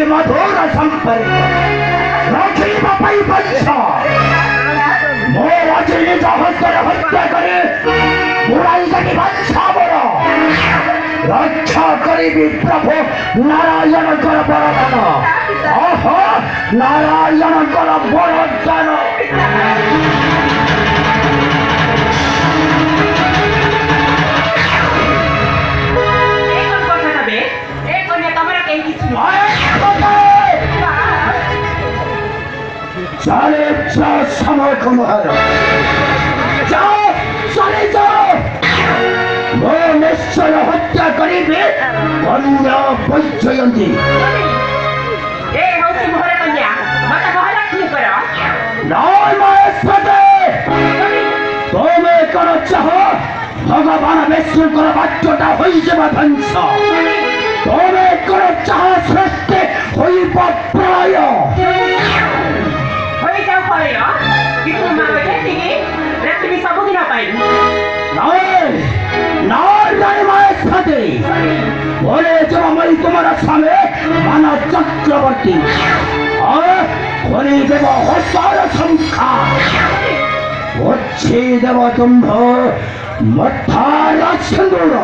मधुर संपर्क राखी बापाई बच्चा मोरा जी निज हस्तर हत्या करे बुराई जानी बच्चा बड़ा रक्षा करीबी प्रभु नारायण कर बरदान ओहो नारायण कर बरदान चले जाओ समय को मारो जाओ चले जाओ वो निश्चय हत्या करीबे कन्या वैजयंती ए हौसी मोहरा कन्या मत मोहरा क्यों करो नाय महेश्वरी तुम कर चाहो भगवान विष्णु कर बाच्यटा होई जेबा ध्वंस तुम कर चाहो सृष्टि होई प्रलय कितु मागे तिगी रेतिबी सबुदिन पाइ नारायण महेश्वरी बोले जब मैं तुम्हारा सामने मानव चक्रवर्ती और खोली देव हसार संखा अच्छी देव तुम्ह मठारा सिंदूर